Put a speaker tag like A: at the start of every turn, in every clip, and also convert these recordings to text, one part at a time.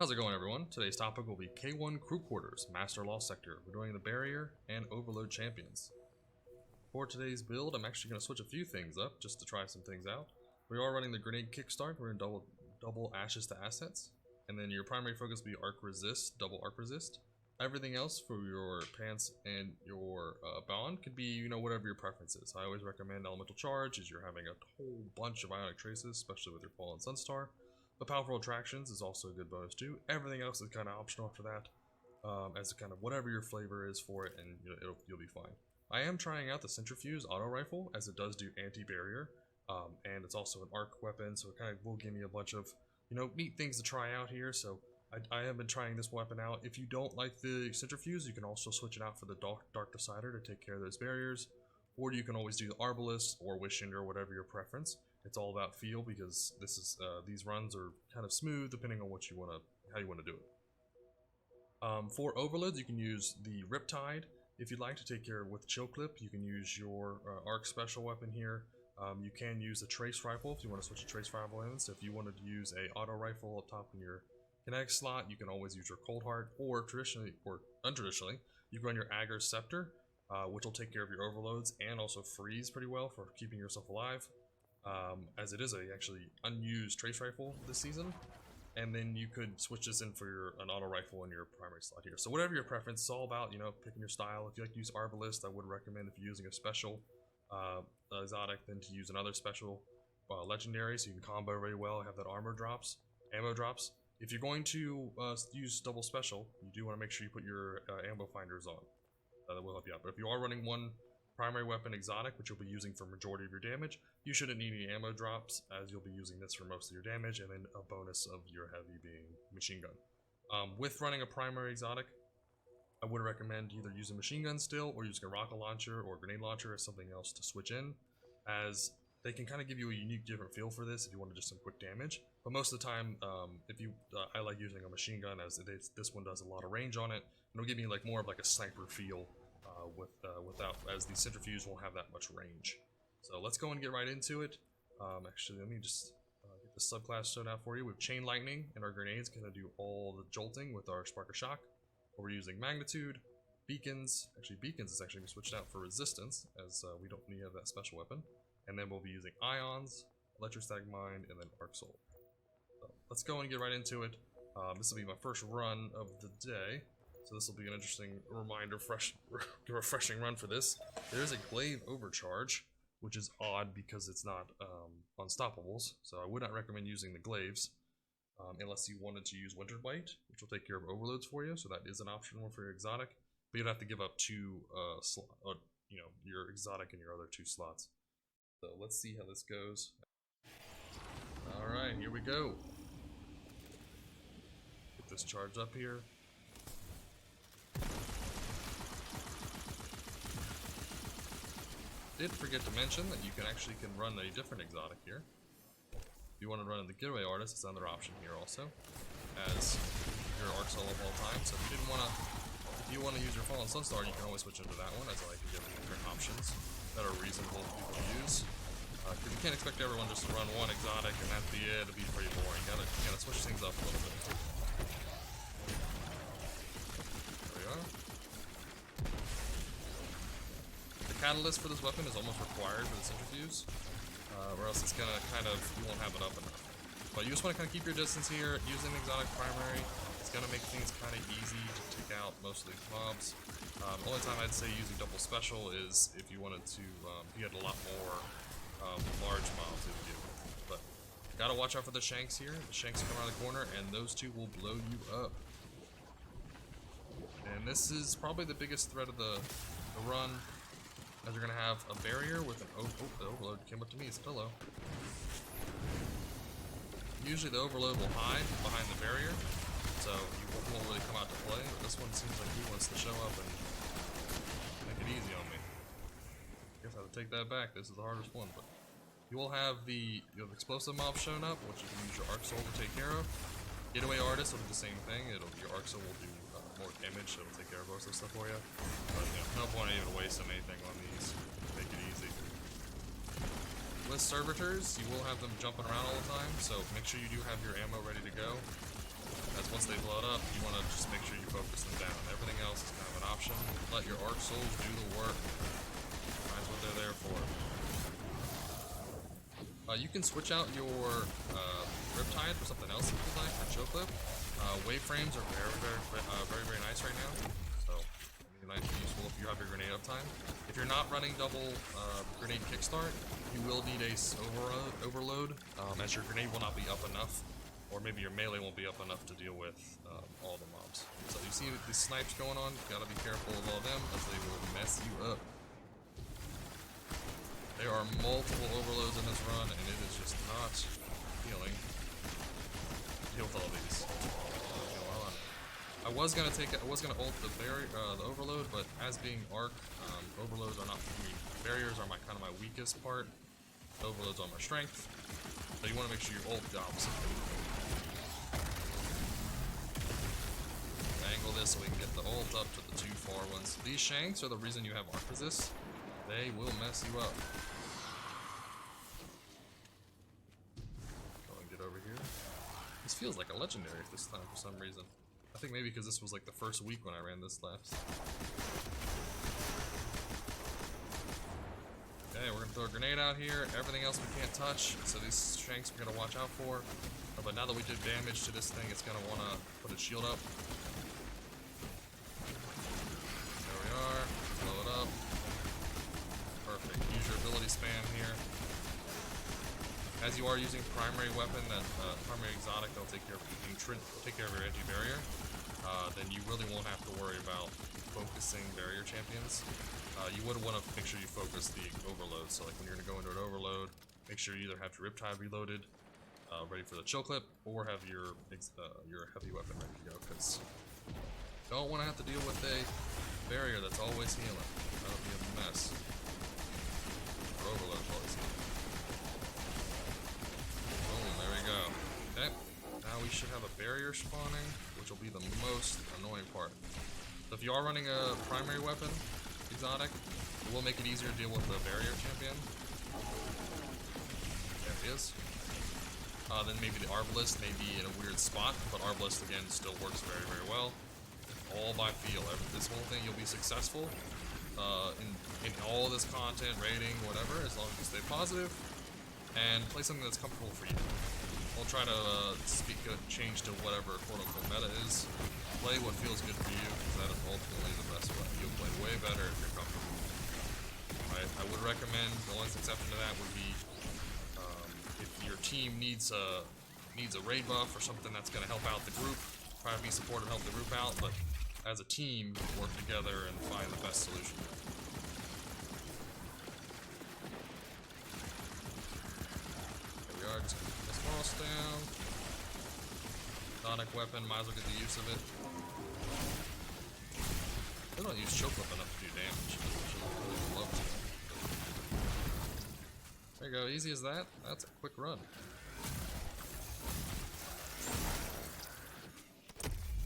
A: How's it going, everyone? Today's topic will be K1 Crew Quarters, Master Lost Sector. We're doing the Barrier and Overload Champions. For today's build, I'm actually going to switch a few things up just to try some things out. We are running the Grenade Kickstart. We're in double Ashes to Assets. And then your primary focus will be Arc Resist, double Arc Resist. Everything else for your pants and your bond could be, whatever your preference is. I always recommend Elemental Charge as you're having a whole bunch of Ionic Traces, especially with your Fallen Sunstar. But Powerful Attractions is also a good bonus too. Everything else is kind of optional after that, as kind of whatever your flavor is for it, and you'll be fine. I am trying out the Centrifuge Auto Rifle as it does do anti-barrier, and it's also an arc weapon, so it kind of will give me a bunch of neat things to try out here. So I have been trying this weapon out. If you don't like the Centrifuge, you can also switch it out for the Dark Decider to take care of those barriers, or you can always do the Arbalist or Wishing or whatever your preference. It's all about feel because this is these runs are kind of smooth depending on what how you want to do it. For overloads, you can use the Riptide if you'd like to take care with Chill Clip. You can use your Arc special weapon here. You can use a Trace Rifle if you want to switch a Trace Rifle in. So if you wanted to use a Auto Rifle up top in your Kinetic slot, you can always use your Cold Heart, or untraditionally, you can run your Agar Scepter, which will take care of your overloads and also freeze pretty well for keeping yourself alive. As it is a actually unused Trace Rifle this season, and then you could switch this in for an Auto Rifle in your primary slot here. So whatever your preference, it's all about picking your style. If you like to use Arbalist, I would recommend, if you're using a special exotic, then to use another special legendary, so you can combo very well. Have that ammo drops. If you're going to use double special, you do want to make sure you put your ammo finders on. That will help you out. But if you are running one primary weapon exotic, which you'll be using for majority of your damage, you shouldn't need any ammo drops, as you'll be using this for most of your damage, and then a bonus of your heavy being machine gun. With running a primary exotic, I would recommend either using machine gun still, or using a rocket launcher or grenade launcher or something else to switch in, as they can kind of give you a unique different feel for this if you want to just some quick damage. But most of the time, I like using a machine gun, as this one does a lot of range on it, and it'll give me more of a sniper feel. As the Centrifuge won't have that much range. So let's go and get right into it. Actually, let me just get the subclass shown out for you. We have Chain Lightning, and our grenades going to do all the jolting with our Spark of Shock. We're using Magnitude, Beacons. Actually, Beacons is actually switched out for Resistance, as we don't need to have that special weapon. And then we'll be using Ions, Electrostatic Mind, and then Arc Soul. So let's go and get right into it. This will be my first run of the day. So this will be an interesting reminder, refreshing run for this. There's a Glaive Overcharge, which is odd because it's not Unstoppables. So I would not recommend using the Glaives unless you wanted to use Winter Bite, which will take care of overloads for you. So that is an option for your exotic, but you'd have to give up two your exotic and your other two slots. So let's see how this goes. All right, here we go. Get this charged up here. Did forget to mention that you can run a different exotic here. If you want to run the Getaway Artist, it's another option here also, as your Arc Soul of all time. So if you want to use your Fallen Sunstar, you can always switch into that one, as I like to give different options that are reasonable for people to use. Because you can't expect everyone just to run one exotic and that'd be it. It'd be pretty boring. You gotta switch things up a little bit. There we are. The Catalyst for this weapon is almost required for the Centrifuge, or else it's gonna you won't have it up enough. But you just want to keep your distance here. Using the exotic primary, it's gonna make things kind of easy to take out most of these mobs. The only time I'd say using double special is if you wanted to, if you had a lot more large mobs to deal with. But gotta watch out for the Shanks here. The Shanks come around the corner, and those two will blow you up. And this is probably the biggest threat of the run, as you're gonna have a barrier with an the overload came up to me. It's hello. Usually the overload will hide behind the barrier, so he won't really come out to play. But this one seems like he wants to show up and make it easy on me. Guess I have to take that back. This is the hardest one, but you will have the explosive mob shown up, which you can use your Arc Soul to take care of. Getaway Artist will do the same thing. Your Arc Soul will do more damage, so it'll take care of most of the stuff for you. But no point even wasting anything on these. Make it easy. With Servitors, you will have them jumping around all the time, so make sure you do have your ammo ready to go. As once once they blow it up, you want to just make sure you focus them down. Everything else is kind of an option. Let your Arc Souls do the work. That's what they're there for. You can switch out your Riptide for something else if you like, for Chill Clip. Wave frames are very nice right now. So, nice and useful if you have your grenade uptime. If you're not running double grenade kickstart, you will need a overload, as your grenade will not be up enough, or maybe your melee won't be up enough to deal with all the mobs. So you see these snipes going on, you gotta be careful of all of them, as they will mess you up. There are multiple overloads in this run, and it is just not healing. Deal with all these. I was gonna ult the overload, but as being arc, overloads are not. Barriers are kind of my weakest part. Overloads are my strength. So you want to make sure you ult the opposite. Angle this so we can get the ult up to the 2 far ones. These shanks are the reason you have arc resist. They will mess you up. Go and get over here. This feels like a legendary this time for some reason. I think maybe because this was like the first week when I ran this last. Okay, we're gonna throw a grenade out here. Everything else we can't touch, so these shanks we gotta watch out for. But now that we did damage to this thing, it's gonna wanna put its shield up. There we are. Blow it up. Perfect. Use your ability spam here. As you are using primary weapon, that primary exotic, that'll take care of your edgy barrier. Then you really won't have to worry about focusing barrier champions. You would want to make sure you focus the overload. So like when you're going to go into an overload, make sure you either have your Riptide reloaded, ready for the Chill Clip, or have your heavy weapon ready to go. Because you don't want to have to deal with a barrier that's always healing. That'll be a mess. Or overload's always healing. Boom, there we go. Okay, now we should have a barrier spawning, which will be the most annoying part. So if you are running a primary weapon, exotic, it will make it easier to deal with the barrier champion. There it is. Then maybe the Arbalist may be in a weird spot, but Arbalist again still works very, very well. All by feel. This whole thing, you'll be successful in all this content, rating, whatever, as long as you stay positive and play something that's comfortable for you. Don't try to change to whatever quote-unquote meta is. Play what feels good for you, because that is ultimately the best way. You'll play way better if you're comfortable. Right? I would recommend, the only exception to that would be if your team needs a raid buff or something that's going to help out the group. Try to be supportive, help the group out, but as a team, work together and find the best solution. There we are, just keep this boss down. Sonic weapon, might as well get the use of it. They don't use choke up enough to do damage. Really would love to. There you go, easy as that. That's a quick run.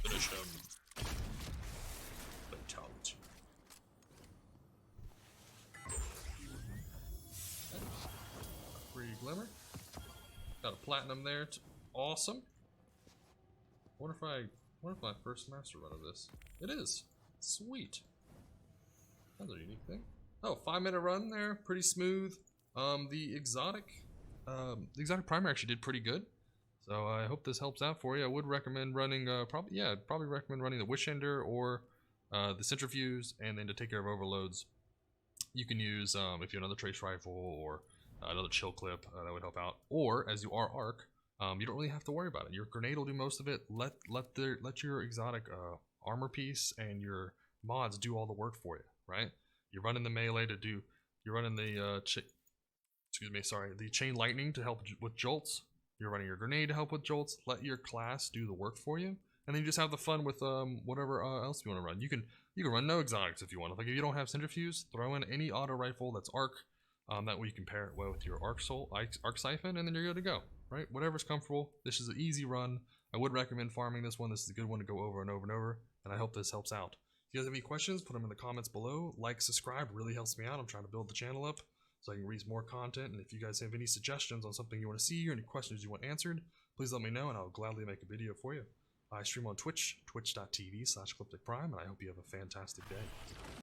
A: Finish him. Fatality. Okay. Free glimmer. Got a platinum there. Awesome. What if my first master run of this? It is. Sweet. That's a unique thing. Oh, 5-minute run there, pretty smooth. The exotic primer actually did pretty good. So I hope this helps out for you. I would recommend running, probably recommend running the Wish Ender or the Centrifuge, and then to take care of overloads, you can use if you have another Trace Rifle or another Chill Clip, that would help out. Or as you are Arc, you don't really have to worry about it. Your grenade will do most of it. Let your exotic armor piece and your mods do all the work for you, right? You're running the melee to do. You're running the the chain lightning to help with jolts. You're running your grenade to help with jolts. Let your class do the work for you, and then you just have the fun with whatever else you want to run. You can run no exotics if you want. Like if you don't have Centrifuge, throw in any auto rifle that's arc. That way you can pair it well with your arc siphon, and then you're good to go. Right? Whatever's comfortable. This is an easy run. I would recommend farming this one. This is a good one to go over and over and over, and I hope this helps out. If you guys have any questions, put them in the comments below. Like, subscribe, really helps me out. I'm trying to build the channel up so I can release more content, and if you guys have any suggestions on something you want to see or any questions you want answered, please let me know, and I'll gladly make a video for you. I stream on Twitch, twitch.tv/CrypticPrime, and I hope you have a fantastic day.